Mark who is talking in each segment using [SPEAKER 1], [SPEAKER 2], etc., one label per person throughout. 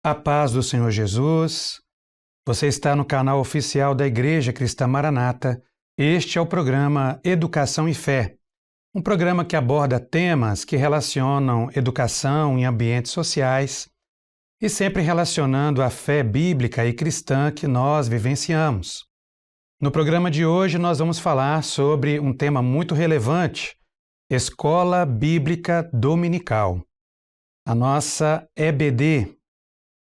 [SPEAKER 1] A paz do Senhor Jesus. Você está no canal oficial da Igreja Cristã Maranata. Este é o programa Educação e Fé, um programa que aborda temas que relacionam educação em ambientes sociais e sempre relacionando a fé bíblica e cristã que nós vivenciamos. No programa de hoje nós vamos falar sobre um tema muito relevante, Escola Bíblica Dominical, a nossa EBD.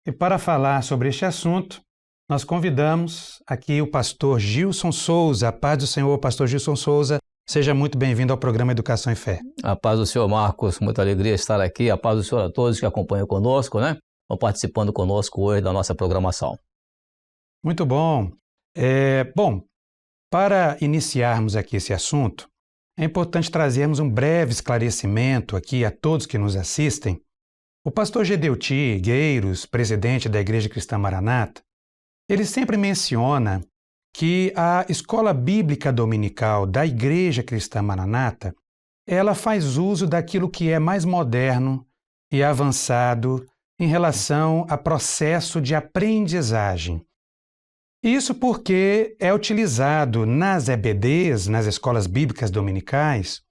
[SPEAKER 1] E para falar sobre este assunto, nós convidamos aqui o pastor Gilson Souza. A paz do Senhor, pastor Gilson Souza. Seja muito bem-vindo ao programa Educação e Fé.
[SPEAKER 2] A paz do Senhor, Marcos. Muita alegria estar aqui. A paz do Senhor a todos que acompanham conosco, né? Estão participando conosco hoje da nossa programação.
[SPEAKER 1] Muito bom. Para iniciarmos aqui esse assunto, é importante trazermos um breve esclarecimento aqui a todos que nos assistem. O pastor Gedeuti Gueiros, presidente da Igreja Cristã Maranata, ele sempre menciona que a Escola Bíblica Dominical da Igreja Cristã Maranata, ela faz uso daquilo que é mais moderno e avançado em relação a processo de aprendizagem. Isso porque é utilizado nas EBDs, nas Escolas Bíblicas Dominicais,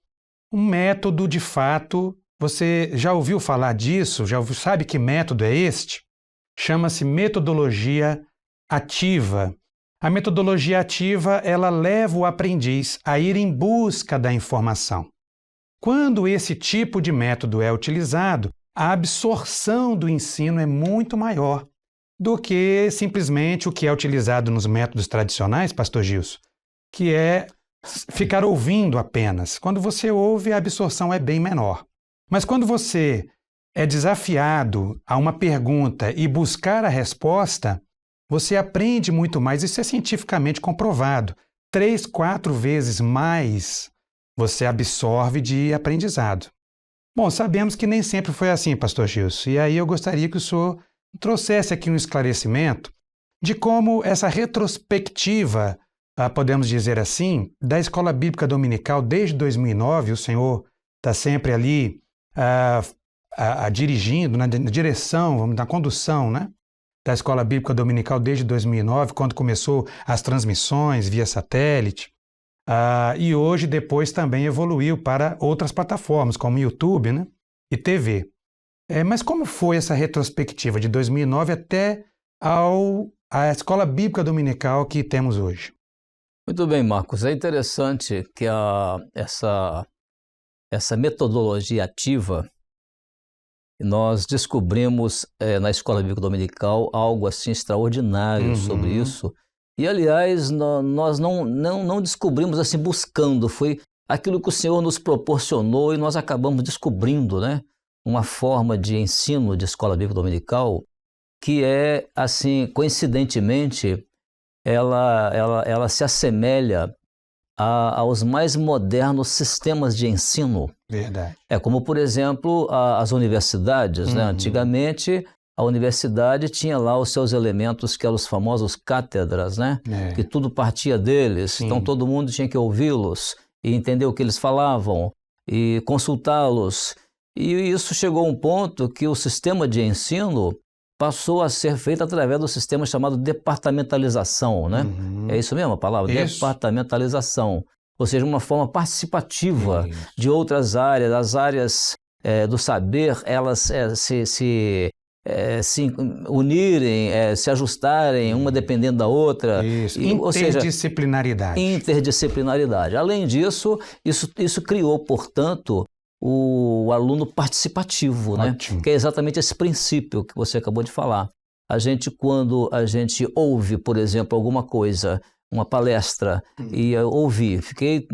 [SPEAKER 1] um método de fato. Você já ouviu falar disso? Sabe que método é este? Chama-se metodologia ativa. A metodologia ativa, ela leva o aprendiz a ir em busca da informação. Quando esse tipo de método é utilizado, a absorção do ensino é muito maior do que simplesmente o que é utilizado nos métodos tradicionais, pastor Gilson, que é ficar ouvindo apenas. Quando você ouve, a absorção é bem menor. Mas quando você é desafiado a uma pergunta e buscar a resposta, você aprende muito mais. Isso é cientificamente comprovado. 3, 4 vezes mais você absorve de aprendizado. Bom, sabemos que nem sempre foi assim, pastor Gilson. E aí eu gostaria que o senhor trouxesse aqui um esclarecimento de como essa retrospectiva, podemos dizer assim, da Escola Bíblica Dominical desde 2009, o senhor está sempre ali dirigindo, na direção, na condução, né, da Escola Bíblica Dominical desde 2009, quando começou as transmissões via satélite, e hoje depois também evoluiu para outras plataformas, como YouTube, né, e TV. Mas como foi essa retrospectiva de 2009 até a Escola Bíblica Dominical que temos hoje?
[SPEAKER 2] Muito bem, Marcos. É interessante que essa metodologia ativa, nós descobrimos na Escola Bíblica Dominical algo assim extraordinário sobre isso. E, aliás, nós não descobrimos assim buscando, foi aquilo que o Senhor nos proporcionou e nós acabamos descobrindo, né? Uma forma de ensino de Escola Bíblica Dominical que é, assim, coincidentemente, ela se assemelha aos mais modernos sistemas de ensino.
[SPEAKER 1] Verdade.
[SPEAKER 2] Como, por exemplo, as universidades, né? Antigamente, a universidade tinha lá os seus elementos, que eram os famosos cátedras, né? Que tudo partia deles. Sim. Então, todo mundo tinha que ouvi-los e entender o que eles falavam e consultá-los. E isso chegou a um ponto que o sistema de ensino passou a ser feito através do sistema chamado departamentalização, né? É isso mesmo a palavra? Isso. Departamentalização. Ou seja, uma forma participativa de outras áreas. As áreas do saber, elas se unirem, se ajustarem, uma dependendo da outra.
[SPEAKER 1] Isso. Interdisciplinaridade.
[SPEAKER 2] Interdisciplinaridade. Além disso, isso criou, portanto, o aluno participativo, né? Que é exatamente esse princípio que você acabou de falar. Quando a gente ouve, por exemplo, alguma coisa, uma palestra, e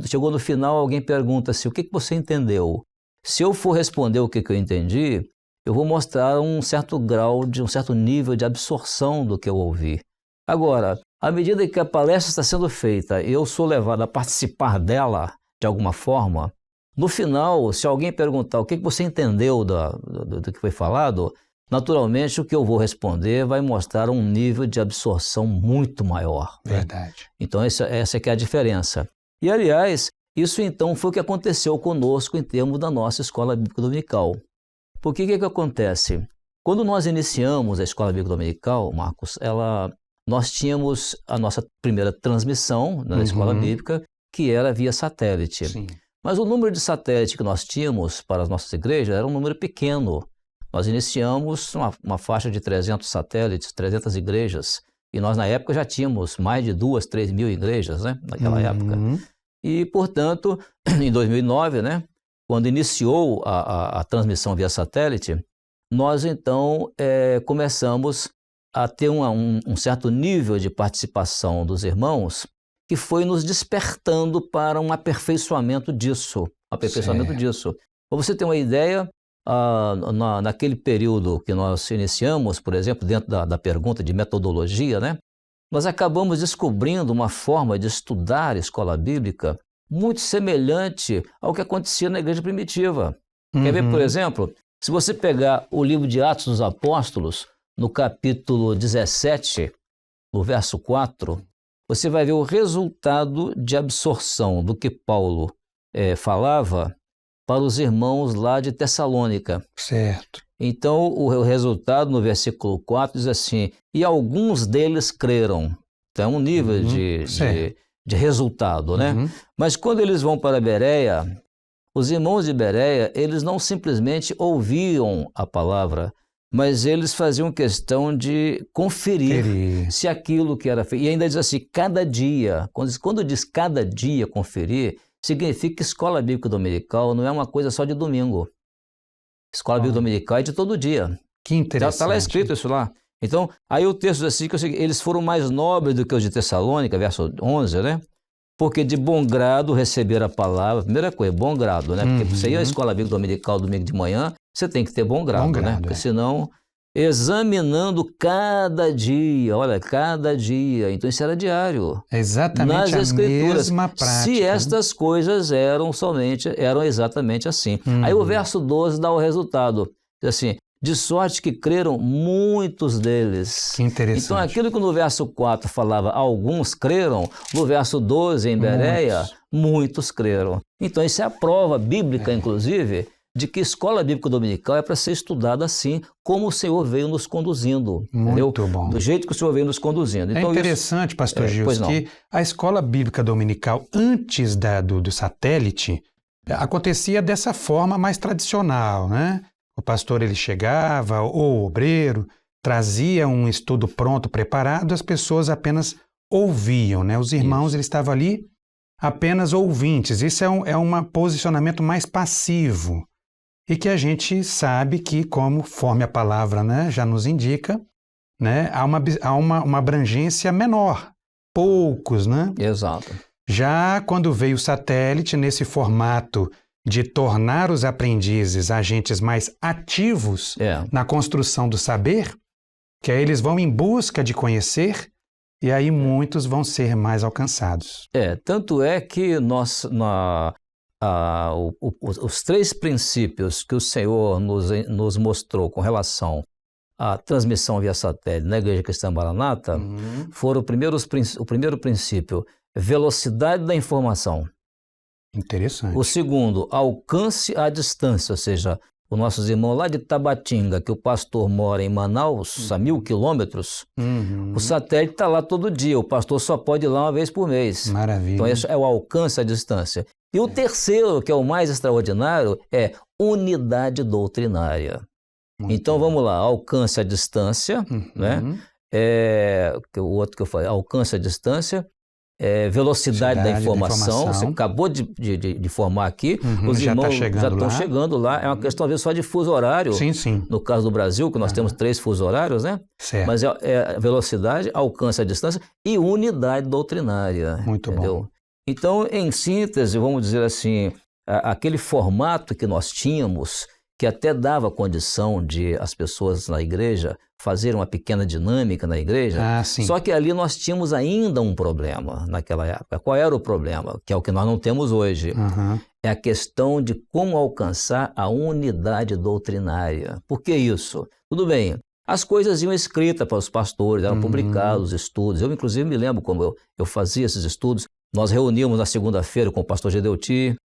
[SPEAKER 2] chegou no final, alguém pergunta assim, o que você entendeu? Se eu for responder o que eu entendi, eu vou mostrar um certo grau, um certo nível de absorção do que eu ouvi. Agora, à medida que a palestra está sendo feita, eu sou levado a participar dela de alguma forma. No final, se alguém perguntar o que você entendeu do que foi falado, naturalmente o que eu vou responder vai mostrar um nível de absorção muito maior.
[SPEAKER 1] Verdade.
[SPEAKER 2] Né? Então essa que é a diferença. E, aliás, isso então foi o que aconteceu conosco em termos da nossa Escola Bíblica Dominical. Porque o que acontece? Quando nós iniciamos a Escola Bíblica Dominical, Marcos, nós tínhamos a nossa primeira transmissão na Escola Bíblica, que era via satélite.
[SPEAKER 1] Sim.
[SPEAKER 2] Mas o número de satélite que nós tínhamos para as nossas igrejas era um número pequeno. Nós iniciamos uma faixa de 300 satélites, 300 igrejas, e nós na época já tínhamos mais de 2, 3 mil igrejas, né, naquela época. E, portanto, em 2009, né, quando iniciou a transmissão via satélite, nós então começamos a ter um certo nível de participação dos irmãos que foi nos despertando para um aperfeiçoamento disso. Para você ter uma ideia, naquele período que nós iniciamos, por exemplo, dentro da pergunta de metodologia, né, nós acabamos descobrindo uma forma de estudar a escola bíblica muito semelhante ao que acontecia na igreja primitiva. Quer ver, por exemplo, se você pegar o livro de Atos dos Apóstolos, no capítulo 17, no verso 4, você vai ver o resultado de absorção do que Paulo falava para os irmãos lá de Tessalônica.
[SPEAKER 1] Certo.
[SPEAKER 2] Então, o resultado no versículo 4 diz assim, e alguns deles creram. Então, é um nível de resultado, né? Mas quando eles vão para Bereia, os irmãos de Bereia, eles não simplesmente ouviam a palavra, mas eles faziam questão de conferir se aquilo que era feito. E ainda diz assim, cada dia. Quando diz cada dia conferir, significa que escola bíblica dominical não é uma coisa só de domingo. Escola bíblica dominical é de todo dia.
[SPEAKER 1] Que interessante.
[SPEAKER 2] Está lá escrito isso lá. Então, aí o texto diz assim, que eles foram mais nobres do que os de Tessalônica, verso 11, né? Porque de bom grado receberam a palavra, primeira coisa, bom grado, né? Porque você ir à escola bíblica dominical domingo de manhã, você tem que ter bom grado, né? Porque senão, examinando cada dia, olha, cada dia. Então isso era diário.
[SPEAKER 1] Exatamente
[SPEAKER 2] nas Escrituras,
[SPEAKER 1] mesma prática.
[SPEAKER 2] Se estas coisas eram exatamente assim. Aí o verso 12 dá o resultado. Diz assim, de sorte que creram muitos deles.
[SPEAKER 1] Que interessante.
[SPEAKER 2] Então aquilo que no verso 4 falava, alguns creram, no verso 12 em Bereia, muitos creram. Então isso é a prova bíblica, inclusive, de que escola bíblica dominical é para ser estudada assim, como o Senhor veio nos conduzindo.
[SPEAKER 1] Muito bom.
[SPEAKER 2] Do jeito que o Senhor veio nos conduzindo. Então,
[SPEAKER 1] é interessante, pastor Gilson, que a escola bíblica dominical, antes do satélite, acontecia dessa forma mais tradicional, né? O pastor ele chegava, ou o obreiro, trazia um estudo pronto, preparado, as pessoas apenas ouviam, né? Os irmãos eles estavam ali apenas ouvintes. Isso é um posicionamento mais passivo. E que a gente sabe que, conforme a palavra, né, já nos indica, né, há uma abrangência menor, poucos, né?
[SPEAKER 2] Exato.
[SPEAKER 1] Já quando veio o satélite, nesse formato de tornar os aprendizes agentes mais ativos na construção do saber, que aí eles vão em busca de conhecer, e aí muitos vão ser mais alcançados.
[SPEAKER 2] Tanto é que os 3 princípios que o Senhor nos mostrou com relação à transmissão via satélite na Igreja Cristã Maranata foram o primeiro princípio, velocidade da informação.
[SPEAKER 1] Interessante.
[SPEAKER 2] O segundo, alcance à distância, ou seja, os nossos irmãos lá de Tabatinga, que o pastor mora em Manaus, a 1.000 quilômetros, o satélite está lá todo dia, o pastor só pode ir lá uma vez por mês.
[SPEAKER 1] Maravilha.
[SPEAKER 2] Então, esse é o alcance à distância. E o terceiro, que é o mais extraordinário, é unidade doutrinária. Então, vamos lá, alcance à distância, né? O outro que eu falei, alcance à distância, velocidade da informação. Você acabou de formar aqui, os irmãos já estão chegando lá. É uma questão, às vezes, só de fuso horário.
[SPEAKER 1] Sim.
[SPEAKER 2] No caso do Brasil, que nós temos 3 fusos horários, né?
[SPEAKER 1] Certo.
[SPEAKER 2] Mas é velocidade, alcance à distância e unidade doutrinária.
[SPEAKER 1] Muito
[SPEAKER 2] entendeu?
[SPEAKER 1] Bom.
[SPEAKER 2] Então, em síntese, vamos dizer assim, aquele formato que nós tínhamos, que até dava condição de as pessoas na igreja fazerem uma pequena dinâmica na igreja, só que ali nós tínhamos ainda um problema naquela época. Qual era o problema? Que é o que nós não temos hoje. É a questão de como alcançar a unidade doutrinária. Por que isso? Tudo bem, as coisas iam escritas para os pastores, eram publicados os estudos. Eu, inclusive, me lembro como eu fazia esses estudos. Nós reuníamos na segunda-feira com o pastor Gedeuti,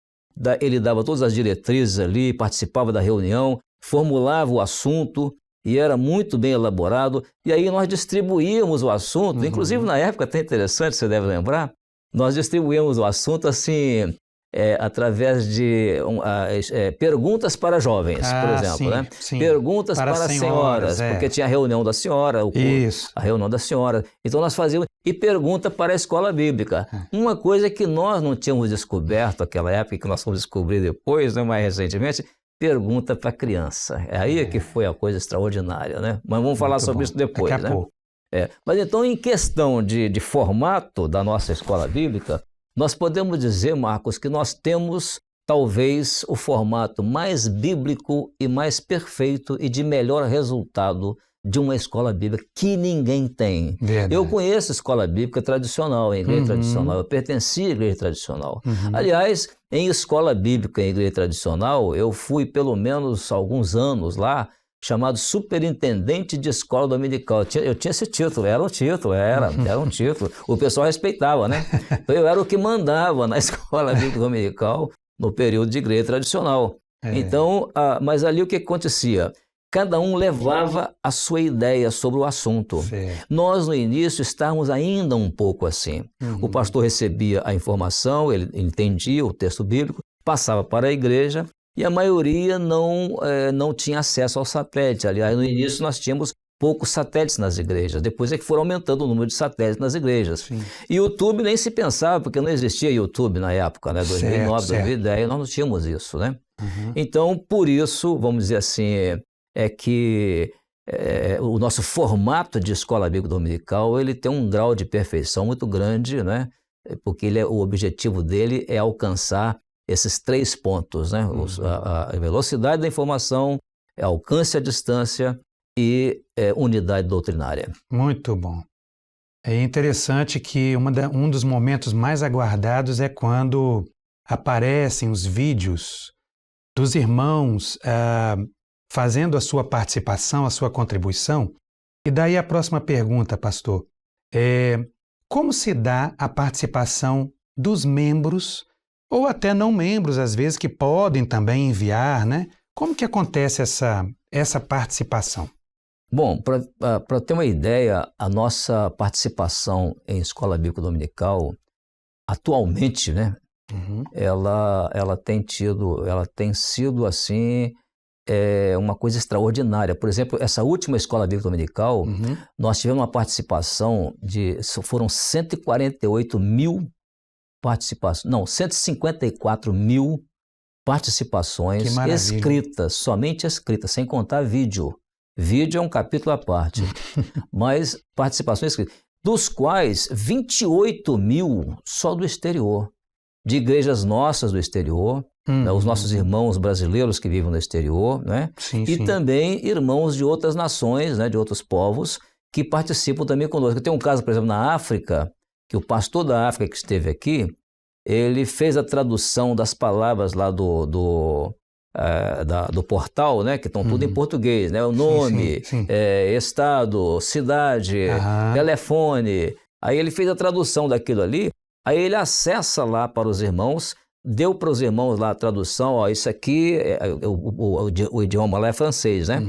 [SPEAKER 2] ele dava todas as diretrizes ali, participava da reunião, formulava o assunto, e era muito bem elaborado, e aí nós distribuíamos o assunto, inclusive na época, até interessante, você deve lembrar, nós distribuímos o assunto assim, através de perguntas para jovens, por exemplo,
[SPEAKER 1] sim,
[SPEAKER 2] né?
[SPEAKER 1] Sim.
[SPEAKER 2] Perguntas para senhoras, porque tinha a reunião da senhora, a reunião da senhora. Então nós fazíamos, e pergunta para a escola bíblica. Uma coisa que nós não tínhamos descoberto naquela época, que nós fomos descobrir depois, né, mais recentemente, pergunta para a criança. É aí que foi a coisa extraordinária, né? Mas vamos falar sobre isso depois,
[SPEAKER 1] daqui a pouco.
[SPEAKER 2] Mas então, em questão de formato da nossa escola bíblica, nós podemos dizer, Marcos, que nós temos talvez o formato mais bíblico e mais perfeito e de melhor resultado de uma escola bíblica que ninguém tem.
[SPEAKER 1] Verdade.
[SPEAKER 2] Eu conheço escola bíblica tradicional, em igreja tradicional, eu pertenci à igreja tradicional. Aliás, em escola bíblica, em igreja tradicional, eu fui pelo menos alguns anos lá, chamado superintendente de escola dominical. Eu tinha esse título, era um título. O pessoal respeitava, né? Então eu era o que mandava na escola bíblica dominical no período de igreja tradicional. Então, mas ali o que acontecia? Cada um levava a sua ideia sobre o assunto. Nós, no início, estávamos ainda um pouco assim. O pastor recebia a informação, ele entendia o texto bíblico, passava para a igreja, e a maioria não tinha acesso ao satélite. Aliás, no início nós tínhamos poucos satélites nas igrejas. Depois é que foram aumentando o número de satélites nas igrejas. E YouTube nem se pensava, porque não existia YouTube na época, né? 2009, 2010, nós não tínhamos isso, né? Então, por isso, vamos dizer assim, o nosso formato de escola bíblica dominical, ele tem um grau de perfeição muito grande, né? Porque o objetivo dele é alcançar esses 3 pontos, né? A velocidade da informação, alcance à distância e unidade doutrinária.
[SPEAKER 1] Muito bom. É interessante que um dos momentos mais aguardados é quando aparecem os vídeos dos irmãos fazendo a sua participação, a sua contribuição. E daí a próxima pergunta, pastor, como se dá a participação dos membros ou até não membros, às vezes, que podem também enviar, né? Como que acontece essa participação?
[SPEAKER 2] Bom, para ter uma ideia, a nossa participação em escola bíblica dominical, atualmente, né? Ela tem sido assim, uma coisa extraordinária. Por exemplo, essa última escola bíblica dominical, nós tivemos uma participação foram 148 mil participações, não, 154 mil participações escritas, somente escritas, sem contar vídeo. Vídeo é um capítulo à parte, mas participações escritas, dos quais 28 mil só do exterior, de igrejas nossas do exterior, né, os nossos irmãos brasileiros que vivem no exterior, né? Também irmãos de outras nações, né, de outros povos, que participam também conosco. Tem um caso, por exemplo, na África, que o pastor da África que esteve aqui, ele fez a tradução das palavras lá do portal, né, que estão tudo em português, né, o nome, estado, cidade, telefone. Aí ele fez a tradução daquilo ali, aí ele acessa lá para os irmãos, deu para os irmãos lá a tradução, isso aqui, o idioma lá é francês, né?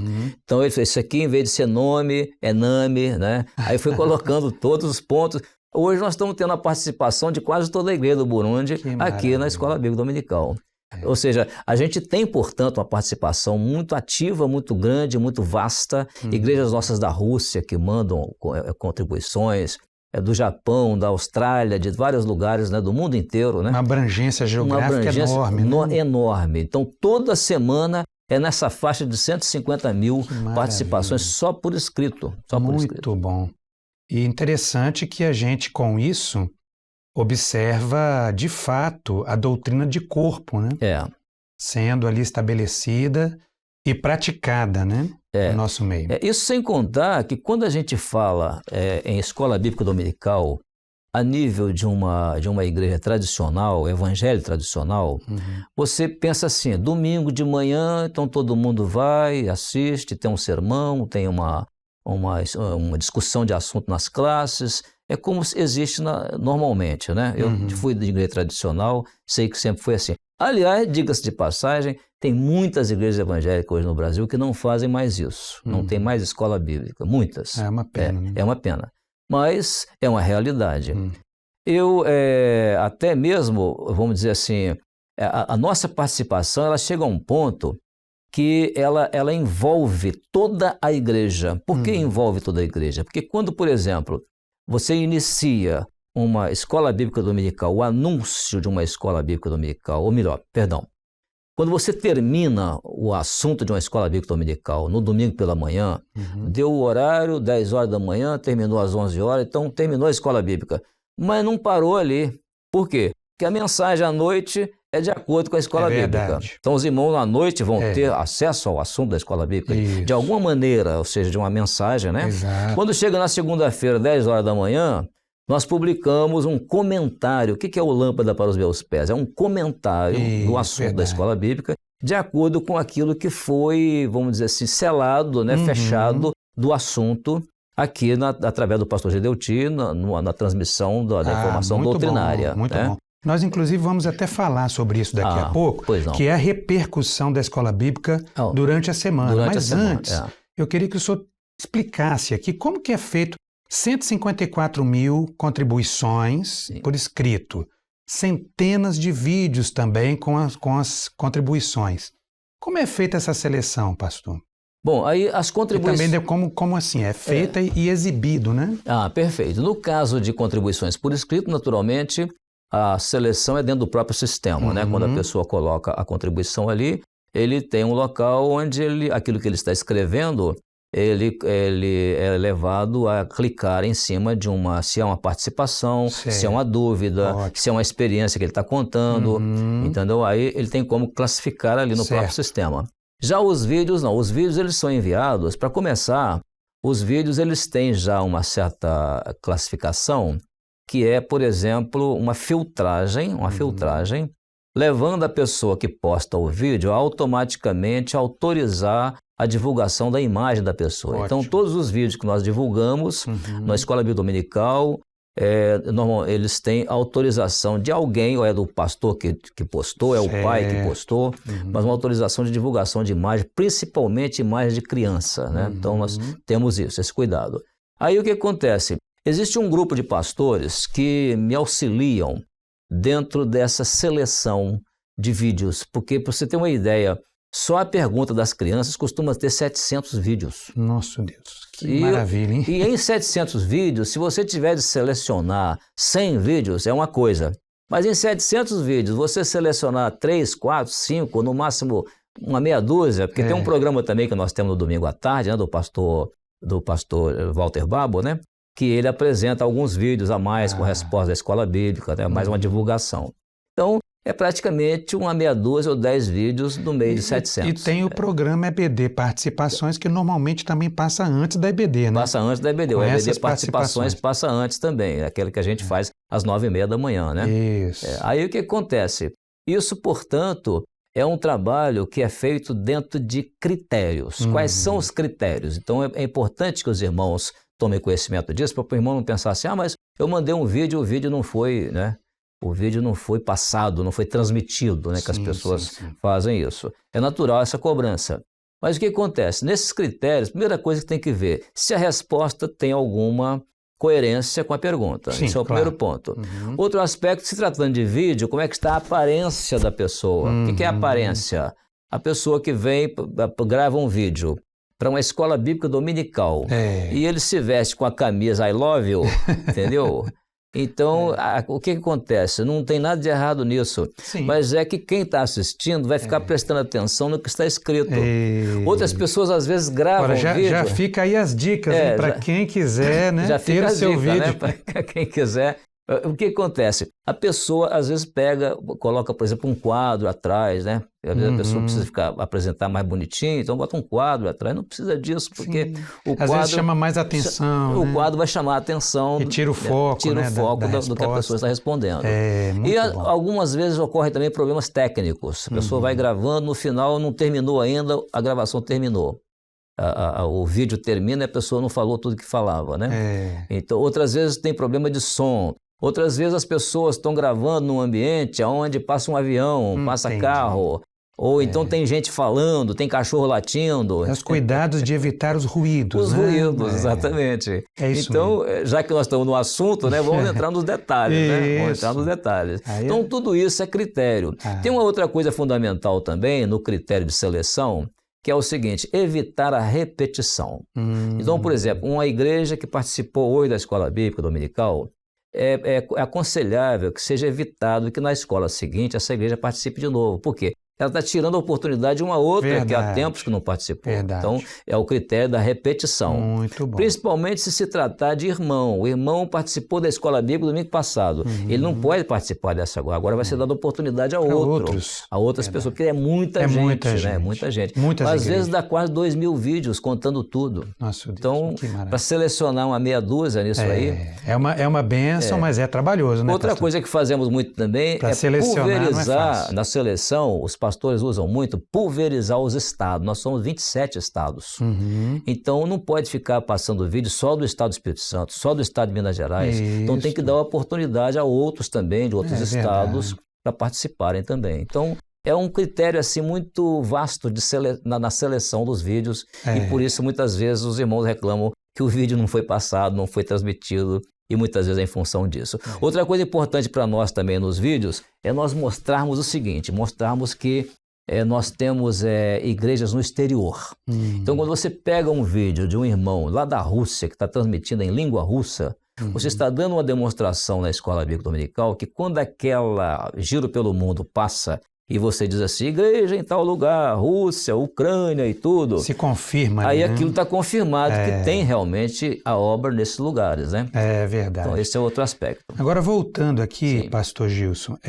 [SPEAKER 2] Então ele fez isso aqui, em vez de ser nome, é name, né? Aí foi colocando todos os pontos. Hoje nós estamos tendo a participação de quase toda a igreja do Burundi aqui na Escola Bíblica Dominical. Ou seja, a gente tem, portanto, uma participação muito ativa, muito grande, muito vasta. Igrejas nossas da Rússia que mandam contribuições, do Japão, da Austrália, de vários lugares, né, do mundo inteiro. Né?
[SPEAKER 1] Uma abrangência geográfica enorme. Né?
[SPEAKER 2] Enorme. Então, toda semana é nessa faixa de 150 mil participações só por escrito.
[SPEAKER 1] Muito bom. E interessante que a gente, com isso, observa, de fato, a doutrina de corpo, né? Sendo ali estabelecida e praticada, né? No nosso meio.
[SPEAKER 2] Isso sem contar que quando a gente fala em escola bíblica dominical, a nível de uma igreja tradicional, evangelho tradicional, você pensa assim, domingo de manhã, então todo mundo vai, assiste, tem um sermão, tem uma discussão de assunto nas classes, é como existe normalmente, né? Eu fui de igreja tradicional, sei que sempre foi assim. Aliás, diga-se de passagem, Tem muitas igrejas evangélicas hoje no Brasil que não fazem mais isso. Não tem mais escola bíblica. Muitas.
[SPEAKER 1] É uma pena. Né?
[SPEAKER 2] É uma pena. Mas é uma realidade. Eu até mesmo, vamos dizer assim, a nossa participação, ela chega a um ponto que ela envolve toda a igreja. Por que envolve toda a igreja? Porque quando, por exemplo, você inicia uma escola bíblica dominical, o anúncio de uma escola bíblica dominical, ou melhor, perdão, quando você termina o assunto de uma escola bíblica dominical no domingo pela manhã, deu o horário, 10 horas da manhã, terminou às 11 horas, então terminou a escola bíblica. Mas não parou ali. Por quê? Porque a mensagem à noite é de acordo com a escola bíblica. Então os irmãos à noite vão ter acesso ao assunto da escola bíblica de alguma maneira, ou seja, de uma mensagem, né?
[SPEAKER 1] Exato.
[SPEAKER 2] Quando chega na segunda-feira, 10 horas da manhã, nós publicamos um comentário. O que é o Lâmpada para os Meus Pés? É um comentário do assunto da escola bíblica, de acordo com aquilo que foi, vamos dizer assim, selado, né, fechado do assunto aqui através do pastor Gedeuti, na transmissão da informação doutrinária.
[SPEAKER 1] Muito bom. Nós, inclusive, vamos até falar sobre isso daqui a pouco, que é a repercussão da escola bíblica durante a semana. Mas antes, eu queria que o senhor explicasse aqui como que é feito 154 mil contribuições por escrito, centenas de vídeos também com as contribuições. Como é feita essa seleção, pastor?
[SPEAKER 2] Bom, aí as contribuições...
[SPEAKER 1] E também como assim, é feita e exibido, né?
[SPEAKER 2] Perfeito. No caso de contribuições por escrito, naturalmente, a seleção é dentro do próprio sistema, né? Quando a pessoa coloca a contribuição ali, ele tem um local onde aquilo que ele está escrevendo, ele é levado a clicar em cima de se é uma participação, se é uma dúvida, se é uma experiência que ele está contando, entendeu? Aí ele tem como classificar ali no próprio sistema. Já os vídeos, não. Os vídeos eles são enviados, para começar, os vídeos eles têm já uma certa classificação, que é, por exemplo, uma filtragem, levando a pessoa que posta o vídeo a automaticamente autorizar a divulgação da imagem da pessoa. Ótimo. Então, todos os vídeos que nós divulgamos na Escola Bíblica Dominical, eles têm autorização de alguém, ou é do pastor que postou, é o pai que postou, mas uma autorização de divulgação de imagem, principalmente imagem de criança, né? Então, nós temos esse cuidado. Aí, o que acontece? Existe um grupo de pastores que me auxiliam dentro dessa seleção de vídeos, porque, para você ter uma ideia, só a pergunta das crianças costuma ter 700 vídeos.
[SPEAKER 1] Nossa Deus, que maravilha, hein?
[SPEAKER 2] E em 700 vídeos, se você tiver de selecionar 100 vídeos, é uma coisa. Mas em 700 vídeos, você selecionar 3, 4, 5, no máximo uma meia dúzia, porque tem um programa também que nós temos no domingo à tarde, né, do pastor Walter Babo, né? Que ele apresenta alguns vídeos a mais com resposta da escola bíblica, né, mais uma divulgação. Então, é praticamente uma meia dúzia ou 10 vídeos no meio de 700.
[SPEAKER 1] E tem o programa EBD Participações, que normalmente também passa antes da EBD, né?
[SPEAKER 2] Passa antes da EBD. O EBD Participações passa antes também, é aquele que a gente faz às 9h30 da manhã, né?
[SPEAKER 1] Isso.
[SPEAKER 2] Aí o que acontece? Isso, portanto, é um trabalho que é feito dentro de critérios. Quais são os critérios? Então, é importante que os irmãos tomem conhecimento disso, para o irmão não pensar assim, mas eu mandei um vídeo, o vídeo não foi, né? O vídeo não foi passado, não foi transmitido, né? Que as pessoas fazem isso. É natural essa cobrança. Mas o que acontece? Nesses critérios, primeira coisa que tem que ver, se a resposta tem alguma coerência com a pergunta. Esse é o primeiro ponto. Outro aspecto, se tratando de vídeo, como é que está a aparência da pessoa? O que é a aparência? A pessoa que vem, grava um vídeo para uma escola bíblica dominical e ele se veste com a camisa I love you, entendeu? Então, o que acontece? Não tem nada de errado nisso, mas é que quem está assistindo vai ficar prestando atenção no que está escrito. Outras pessoas, às vezes, gravam vídeo.
[SPEAKER 1] Já fica aí as dicas para quem quiser, né,
[SPEAKER 2] já fica
[SPEAKER 1] ter o seu
[SPEAKER 2] dica,
[SPEAKER 1] vídeo.
[SPEAKER 2] Né, para quem quiser. O que acontece? A pessoa, às vezes, coloca, por exemplo, um quadro atrás, né? Às vezes a pessoa precisa apresentar mais bonitinho, então bota um quadro atrás. Não precisa disso, porque o quadro...
[SPEAKER 1] Às vezes chama mais atenção,
[SPEAKER 2] O quadro vai chamar a atenção...
[SPEAKER 1] E tira o foco,
[SPEAKER 2] tira o foco do que a pessoa está respondendo. E algumas vezes ocorrem também problemas técnicos. A pessoa vai gravando, no final não terminou ainda, a gravação terminou. O vídeo termina e a pessoa não falou tudo que falava, né? Então, outras vezes tem problema de som. Outras vezes as pessoas estão gravando num ambiente onde passa um avião, passa carro. Ou então tem gente falando, tem cachorro latindo.
[SPEAKER 1] Os cuidados de evitar os ruídos.
[SPEAKER 2] Os ruídos, exatamente.
[SPEAKER 1] É isso
[SPEAKER 2] então,
[SPEAKER 1] mesmo.
[SPEAKER 2] já que nós estamos no assunto, né, vamos entrar nos detalhes. Né? Vamos entrar nos detalhes. Então, tudo isso é critério. Tem uma outra coisa fundamental também no critério de seleção, que é o seguinte: evitar a repetição. Então, por exemplo, uma igreja que participou hoje da escola bíblica dominical, é aconselhável que seja evitado que na escola seguinte essa igreja participe de novo. Por quê? Ela está tirando a oportunidade de uma outra que há tempos que não participou. Então, é o critério da repetição.
[SPEAKER 1] Muito bom.
[SPEAKER 2] Principalmente se se tratar de irmão. O irmão participou da escola bíblica domingo passado. Ele não pode participar dessa agora. Agora vai ser dada oportunidade a outras pessoas, porque é muita gente. Né? Muita gente. Às vezes dá quase 2.000 vídeos contando tudo.
[SPEAKER 1] Nossa, Deus,
[SPEAKER 2] então, para selecionar uma meia dúzia nisso aí...
[SPEAKER 1] É uma bênção, mas é trabalhoso, né,
[SPEAKER 2] Outra
[SPEAKER 1] pastor?
[SPEAKER 2] coisa que fazemos muito também é pulverizar na seleção. Os pastores usam muito pulverizar os estados. Nós somos 27 estados. Então, não pode ficar passando vídeo só do estado do Espírito Santo, só do estado de Minas Gerais. Então, tem que dar oportunidade a outros também, de outros estados, para participarem também. Então, é um critério assim muito vasto na seleção dos vídeos. E por isso, muitas vezes, os irmãos reclamam que o vídeo não foi passado, não foi transmitido. E muitas vezes é em função disso. Outra coisa importante para nós também nos vídeos é nós mostrarmos o seguinte, mostrarmos que nós temos igrejas no exterior. Então, quando você pega um vídeo de um irmão lá da Rússia, que está transmitindo em língua russa, você está dando uma demonstração na escola bíblica dominical que quando aquela giro pelo mundo passa e você diz assim, igreja em tal lugar, Rússia, Ucrânia e tudo.
[SPEAKER 1] Se confirma.
[SPEAKER 2] Aí aquilo está confirmado que tem realmente a obra nesses lugares, né?
[SPEAKER 1] É verdade.
[SPEAKER 2] Então esse é outro aspecto.
[SPEAKER 1] Agora voltando aqui, pastor Gilson,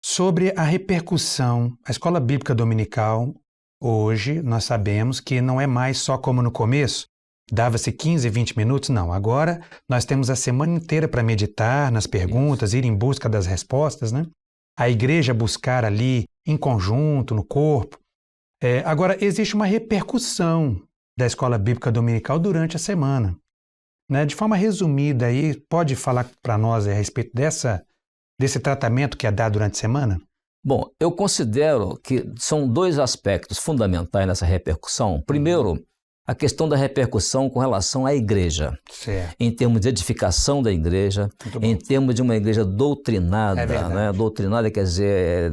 [SPEAKER 1] sobre a repercussão, a escola bíblica dominical, hoje nós sabemos que não é mais só como no começo, dava-se 15, 20 minutos, não. Agora nós temos a semana inteira para meditar nas perguntas, ir em busca das respostas, né? A igreja buscar ali em conjunto, no corpo. Agora, existe uma repercussão da escola bíblica dominical durante a semana. Né? De forma resumida, aí, pode falar para nós a respeito desse tratamento que é dado durante a semana?
[SPEAKER 2] Bom, eu considero que são dois aspectos fundamentais nessa repercussão. Primeiro, a questão da repercussão com relação à igreja, em termos de edificação da igreja, em termos de uma igreja doutrinada, né? Doutrinada quer dizer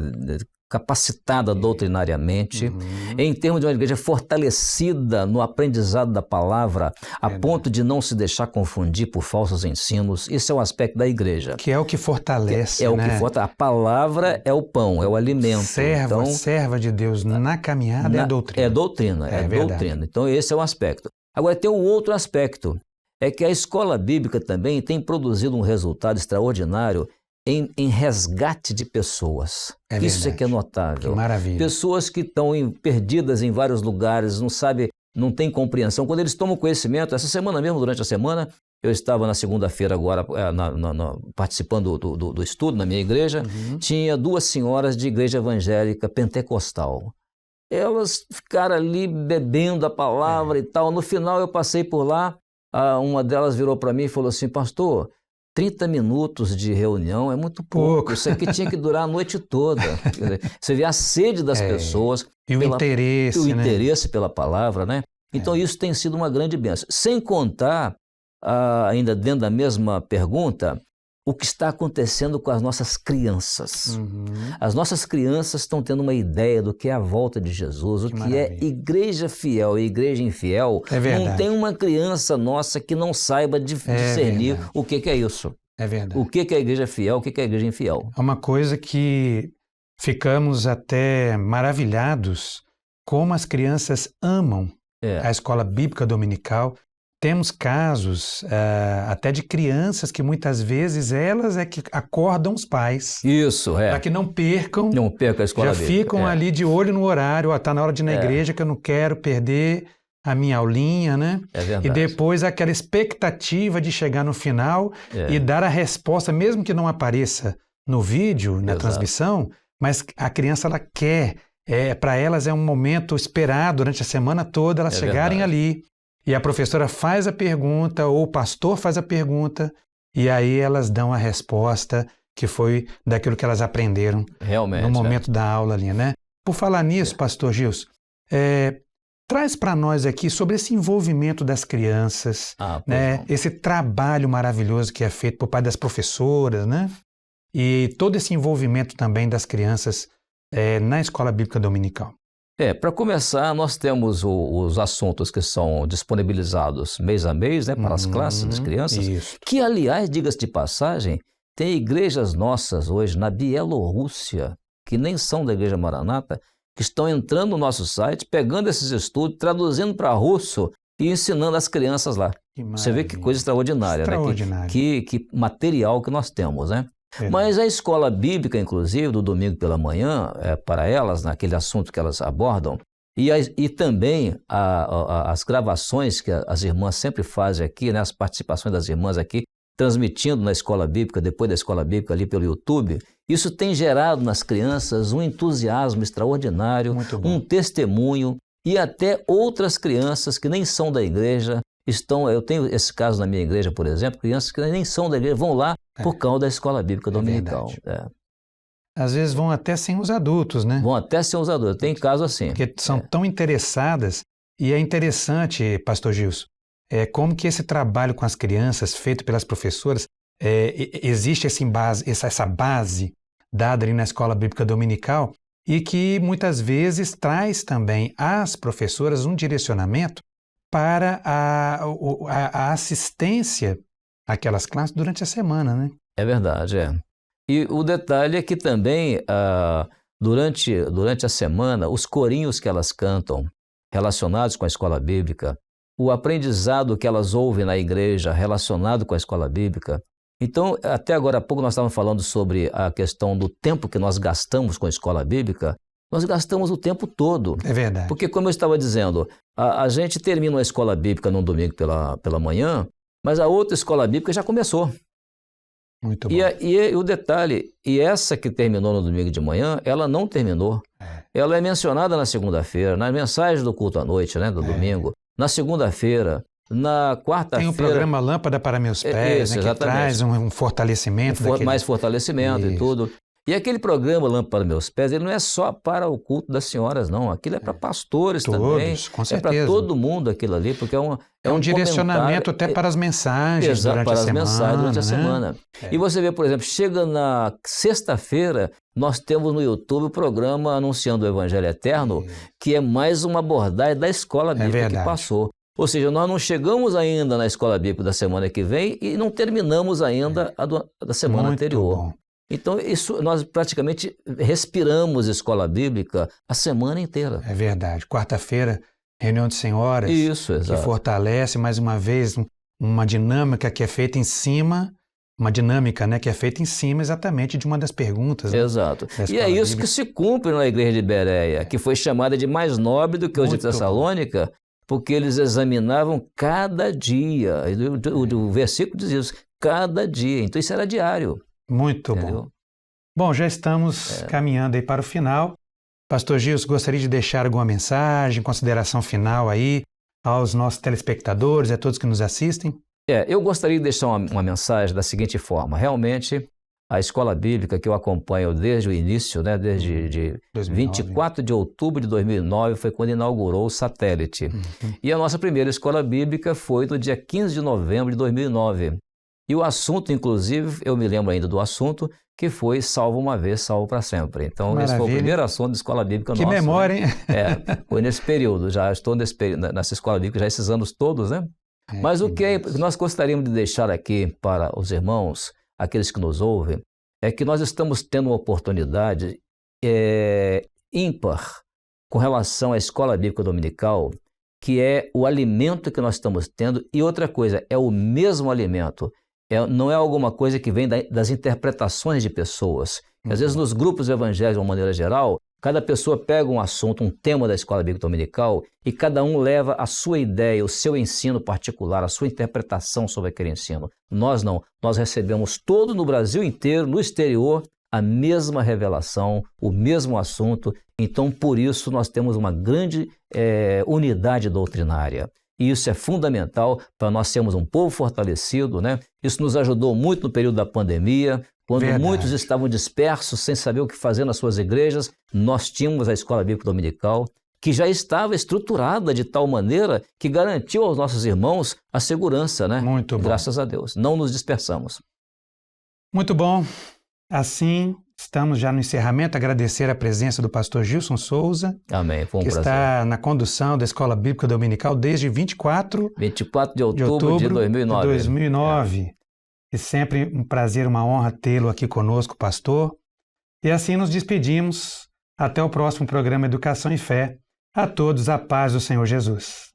[SPEAKER 2] capacitada doutrinariamente, em termos de uma igreja fortalecida no aprendizado da palavra, a ponto de não se deixar confundir por falsos ensinos. Isso é um aspecto da igreja.
[SPEAKER 1] Que é o que fortalece,
[SPEAKER 2] o que fortalece. A palavra é o pão, é o alimento.
[SPEAKER 1] Serva de Deus na caminhada é doutrina.
[SPEAKER 2] É doutrina. Então esse é um aspecto. Agora tem um outro aspecto, é que a escola bíblica também tem produzido um resultado extraordinário em resgate de pessoas. Isso é que é notável.
[SPEAKER 1] Que maravilha.
[SPEAKER 2] Pessoas que estão perdidas em vários lugares, não sabem, não têm compreensão. Quando eles tomam conhecimento, essa semana mesmo, durante a semana, eu estava na segunda-feira agora participando do estudo na minha igreja, tinha 2 senhoras de igreja evangélica pentecostal. Elas ficaram ali bebendo a palavra e tal. No final eu passei por lá, uma delas virou para mim e falou assim, pastor, 30 minutos de reunião é muito pouco. Isso aqui tinha que durar a noite toda. Você vê a sede das pessoas.
[SPEAKER 1] E o interesse,
[SPEAKER 2] o interesse pela palavra, né? Então isso tem sido uma grande bênção. Sem contar, ainda dentro da mesma pergunta, o que está acontecendo com as nossas crianças. As nossas crianças estão tendo uma ideia do que é a volta de Jesus, o que é igreja fiel e igreja infiel. Não tem uma criança nossa que não saiba discernir o que é isso.
[SPEAKER 1] É verdade.
[SPEAKER 2] O que é a igreja fiel, o que é a igreja infiel.
[SPEAKER 1] É uma coisa que ficamos até maravilhados como as crianças amam a escola bíblica dominical. Temos casos até de crianças que muitas vezes elas é que acordam os pais.
[SPEAKER 2] Isso,
[SPEAKER 1] para que não percam.
[SPEAKER 2] Não percam a escola
[SPEAKER 1] bíblica. Já ficam ali de olho no horário. Está na hora de ir na igreja que eu não quero perder a minha aulinha, né?
[SPEAKER 2] É verdade.
[SPEAKER 1] E depois aquela expectativa de chegar no final e dar a resposta, mesmo que não apareça no vídeo, na transmissão, mas a criança ela quer. Para elas é um momento esperado durante a semana toda, elas chegarem ali. E a professora faz a pergunta, ou o pastor faz a pergunta, e aí elas dão a resposta que foi daquilo que elas aprenderam no momento da aula ali, né? Por falar nisso, pastor Gilson, traz para nós aqui sobre esse envolvimento das crianças, né? Esse trabalho maravilhoso que é feito por parte das professoras, né? E todo esse envolvimento também das crianças na escola bíblica dominical.
[SPEAKER 2] Para começar, nós temos os assuntos que são disponibilizados mês a mês, né, para as classes das crianças, que, aliás, diga-se de passagem, tem igrejas nossas hoje na Bielorrússia, que nem são da Igreja Maranata, que estão entrando no nosso site, pegando esses estudos, traduzindo para russo e ensinando as crianças lá. Você vê que coisa extraordinária, né? Que material que nós temos, né? Mas a escola bíblica, inclusive, do domingo pela manhã, para elas, naquele assunto que elas abordam, e também as gravações que as irmãs sempre fazem aqui, né, as participações das irmãs aqui, transmitindo na escola bíblica, depois da escola bíblica ali pelo YouTube, isso tem gerado nas crianças um entusiasmo extraordinário, um testemunho, e até outras crianças que nem são da igreja eu tenho esse caso na minha igreja, por exemplo, crianças que nem são da igreja vão lá por causa da escola bíblica dominical.
[SPEAKER 1] Às vezes vão até sem os adultos, né?
[SPEAKER 2] Vão até sem os adultos, tem caso assim.
[SPEAKER 1] Porque são tão interessadas, e é interessante, pastor Gilson, como que esse trabalho com as crianças, feito pelas professoras, existe essa base dada ali na escola bíblica dominical, e que muitas vezes traz também às professoras um direcionamento para a assistência àquelas classes durante a semana, né?
[SPEAKER 2] É verdade, E o detalhe é que também, durante a semana, os corinhos que elas cantam, relacionados com a escola bíblica, o aprendizado que elas ouvem na igreja, relacionado com a escola bíblica. Então, até agora há pouco nós estávamos falando sobre a questão do tempo que nós gastamos com a escola bíblica. Nós gastamos o tempo todo.
[SPEAKER 1] É verdade.
[SPEAKER 2] Porque, como eu estava dizendo, a gente termina a escola bíblica num domingo pela manhã, mas a outra escola bíblica já começou.
[SPEAKER 1] Muito bom.
[SPEAKER 2] E o detalhe, essa que terminou no domingo de manhã, ela não terminou. Ela é mencionada na segunda-feira, nas mensagens do culto à noite, né, do domingo, na segunda-feira, na quarta-feira.
[SPEAKER 1] Tem o programa Lâmpada para Meus Pés, né, que traz um fortalecimento.
[SPEAKER 2] Mais fortalecimento e tudo. E aquele programa Lâmpada para Meus Pés, ele não é só para o culto das senhoras, não. Aquilo é para pastores também.
[SPEAKER 1] Com certeza.
[SPEAKER 2] É para todo mundo aquilo ali, porque é um
[SPEAKER 1] direcionamento até para as mensagens durante a semana.
[SPEAKER 2] Mensagens durante a semana. E você vê, por exemplo, chega na sexta-feira, nós temos no YouTube o programa Anunciando o Evangelho Eterno, que é mais uma abordagem da escola bíblica que passou. Ou seja, nós não chegamos ainda na escola bíblica da semana que vem e não terminamos ainda a da semana anterior. Bom. Então, nós praticamente respiramos escola bíblica a semana inteira.
[SPEAKER 1] É verdade. Quarta-feira, reunião de senhoras.
[SPEAKER 2] Isso, exato.
[SPEAKER 1] Que fortalece, mais uma vez, uma dinâmica que é feita em cima, que é feita em cima exatamente de uma das perguntas.
[SPEAKER 2] Exato. E é isso que se cumpre na igreja de Bereia, que foi chamada de mais nobre do que os de Tessalônica, porque eles examinavam cada dia. O versículo diz isso, cada dia. Então, isso era diário.
[SPEAKER 1] Muito bom. Bom, já estamos caminhando aí para o final. Pastor Gilson, gostaria de deixar alguma mensagem, consideração final aí aos nossos telespectadores, a todos que nos assistem?
[SPEAKER 2] Eu gostaria de deixar uma mensagem da seguinte forma. Realmente, a escola bíblica que eu acompanho desde o início, né, desde 24 de outubro de 2009, foi quando inaugurou o satélite. E a nossa primeira escola bíblica foi no dia 15 de novembro de 2009. E o assunto, inclusive, eu me lembro ainda do assunto, que foi salvo uma vez, salvo para sempre. Então, Maravilha. Esse foi o primeiro assunto de escola bíblica nossa.
[SPEAKER 1] Que memória, hein?
[SPEAKER 2] Foi nesse período, já estou nessa escola bíblica já esses anos todos, né? Mas o que nós gostaríamos de deixar aqui para os irmãos, aqueles que nos ouvem, é que nós estamos tendo uma oportunidade ímpar com relação à escola bíblica dominical, que é o alimento que nós estamos tendo, e outra coisa, é o mesmo alimento. Não é alguma coisa que vem das interpretações de pessoas. Às vezes, nos grupos evangélicos, de uma maneira geral, cada pessoa pega um assunto, um tema da escola bíblica dominical, e cada um leva a sua ideia, o seu ensino particular, a sua interpretação sobre aquele ensino. Nós não. Nós recebemos todo no Brasil inteiro, no exterior, a mesma revelação, o mesmo assunto. Então, por isso, nós temos uma grande unidade doutrinária. E isso é fundamental para nós sermos um povo fortalecido, né? Isso nos ajudou muito no período da pandemia, Quando
[SPEAKER 1] Verdade.
[SPEAKER 2] muitos estavam dispersos, sem saber o que fazer nas suas igrejas, nós tínhamos a Escola Bíblica Dominical, que já estava estruturada de tal maneira que garantiu aos nossos irmãos a segurança, né?
[SPEAKER 1] Muito bom.
[SPEAKER 2] Graças a Deus. Não nos dispersamos.
[SPEAKER 1] Muito bom. Assim, estamos já no encerramento. Agradecer a presença do pastor Gilson Souza,
[SPEAKER 2] Amém. Foi um
[SPEAKER 1] que
[SPEAKER 2] prazer.
[SPEAKER 1] está na condução da Escola Bíblica Dominical desde 24
[SPEAKER 2] de outubro de 2009.
[SPEAKER 1] 2009. E sempre um prazer, uma honra tê-lo aqui conosco, pastor. E assim nos despedimos. Até o próximo programa Educação e Fé. A todos a paz do Senhor Jesus.